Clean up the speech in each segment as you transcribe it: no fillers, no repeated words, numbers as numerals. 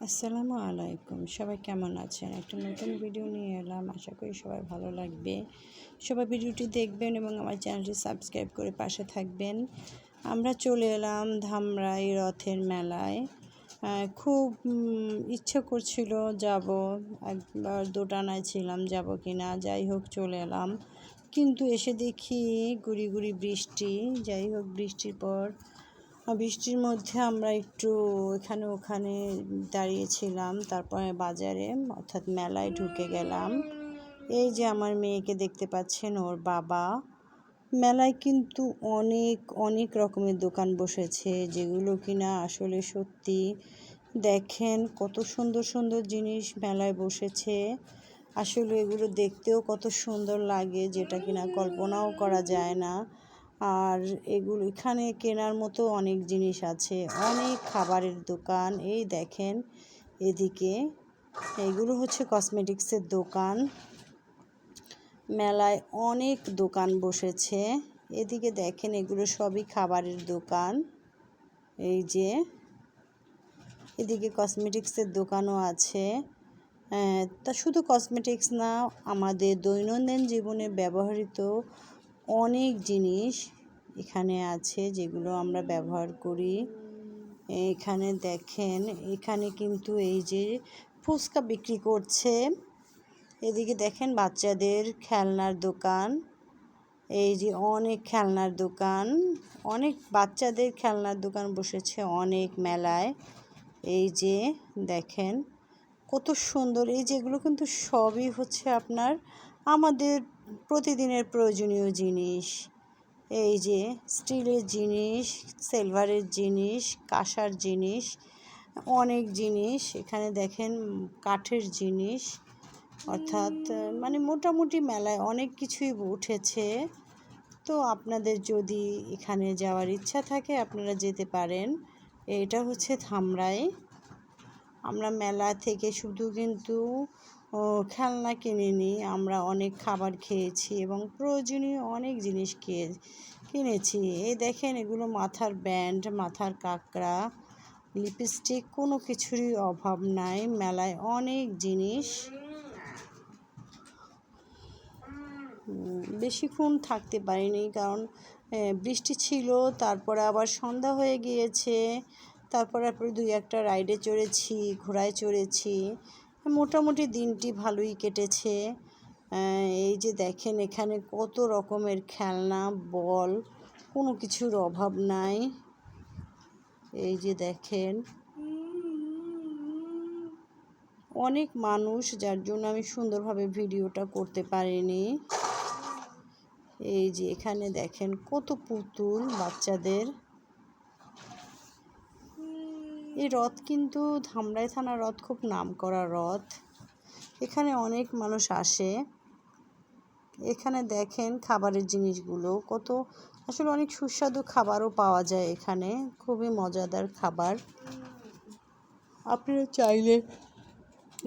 আসসালামু আলাইকুম, সবাই কেমন আছেন? একটা নতুন ভিডিও নিয়ে এলাম। আশা করি সবাই ভালো লাগবে। সবাই ভিডিওটি দেখবেন এবং আমার চ্যানেলটি সাবস্ক্রাইব করে পাশে থাকবেন। আমরা চলে এলাম ধামরাই রথের মেলায়। খুব ইচ্ছে করছিল যাব, একবার দোটানায় ছিলাম যাব কি না। যাই হোক চলে এলাম, কিন্তু এসে দেখি গুড়ি গুড়ি বৃষ্টি। যাই হোক বৃষ্টির মধ্যে আমরা একটু এখানে ওখানে দাঁড়িয়েছিলাম। তারপরে বাজারে অর্থাৎ মেলায় ঢুকে গেলাম। এই যে আমার মেয়েকে দেখতে পাচ্ছেন, ওর বাবা। মেলায় কিন্তু অনেক অনেক রকমের দোকান বসেছে, যেগুলো কিনা আসলে সত্যি। দেখেন কত সুন্দর সুন্দর জিনিস মেলায় বসেছে। আসলে এগুলো দেখতেও কত সুন্দর লাগে, যেটা কিনা কল্পনাও করা যায় না। আর এগুলো এখানে কেনার মতো অনেক জিনিস আছে, অনেক খাবারের দোকান। এই দেখেন এদিকে, এগুলো হচ্ছে কসমেটিক্সের দোকান। মেলায় অনেক দোকান বসেছে। এদিকে দেখেন এগুলো সবই খাবারের দোকান। এই যে এদিকে কসমেটিক্সের দোকানও আছে। তা শুধু কসমেটিক্স না, আমাদের দৈনন্দিন জীবনে ব্যবহৃত অনেক জিনিস এখানে আছে, যেগুলো আমরা ব্যবহার করি। এখানে দেখেন, এখানে কিন্তু এই যে ফুচকা বিক্রি করছে। এদিকে দেখেন বাচ্চাদের খেলনার দোকান। এই যে অনেক খেলনার দোকান, অনেক বাচ্চাদের খেলনার দোকান বসেছে অনেক মেলায়। এই যে দেখেন কত সুন্দর। এই যেগুলো কিন্তু সবই হচ্ছে আপনার আমাদের প্রতিদিনের প্রয়োজনীয় জিনিস। এই যে স্টিলের জিনিস, সিলভারের জিনিস, কাঁসার জিনিস, অনেক জিনিস। এখানে দেখেন কাঠের জিনিস, অর্থাৎ মানে মোটামুটি মেলায় অনেক কিছুই উঠেছে। তো আপনাদের যদি এখানে যাওয়ার ইচ্ছা থাকে আপনারা যেতে পারেন। এটা হচ্ছে ধামরাই। আমরা মেলা থেকে শুধু কিন্তু খেলনা কিনিনি, আমরা অনেক খাবার খেয়েছি এবং প্রয়োজনীয় অনেক জিনিস কিনেছি। এই দেখেন এগুলো মাথার ব্যান্ড, মাথার কাঁকড়া, লিপস্টিক, কোনো কিছুরই অভাব নাই মেলায়। অনেক জিনিস। বেশিক্ষণ থাকতে পারিনি, কারণ বৃষ্টি ছিল। তারপরে আবার সন্ধ্যা হয়ে গিয়েছে। তারপরে দুই একটা রাইডে চড়েছি, ঘোড়ায় চড়েছি। মোটামুটি দিনটি ভালোই কেটেছে। এই যে দেখেন এখানে কত রকমের খেলনা, বল, কোনো কিছুর অভাব নাই। এই যে দেখেন অনেক মানুষ, যার জন্য আমি সুন্দরভাবে ভিডিওটা করতে পারিনি। এই যে এখানে দেখেন কত পুতুল বাচ্চাদের। এই রথ কিন্তু ধামরাই থানার রথ, খুব নামকরা রথ। এখানে অনেক মানুষ আসে। এখানে দেখেন খাবারের জিনিসগুলো কত, আসলে অনেক সুস্বাদু খাবারও পাওয়া যায় এখানে, খুবই মজাদার খাবার। আপনারা চাইলে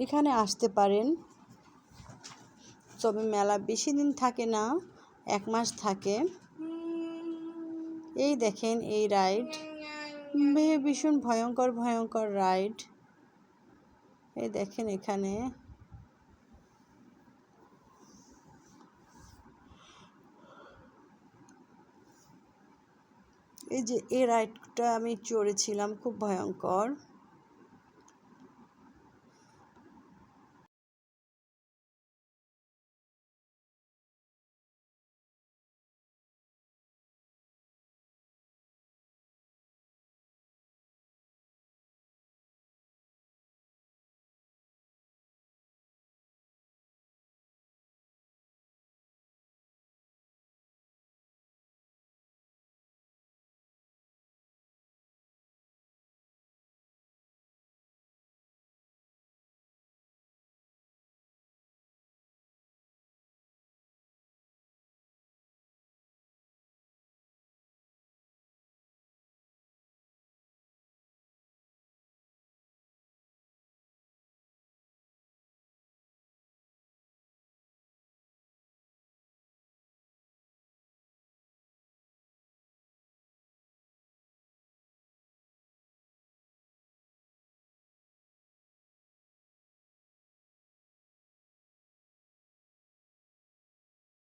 এখানে আসতে পারেন। তবে মেলা বেশি দিন থাকে না, 1 মাস থাকে। এই দেখেন এই রাইড, ভীষণ ভয়ঙ্কর ভয়ঙ্কর রাইড। এই দেখেন এখানে এই যে এই রাইডটা আমি চড়েছিলাম, খুব ভয়ঙ্কর।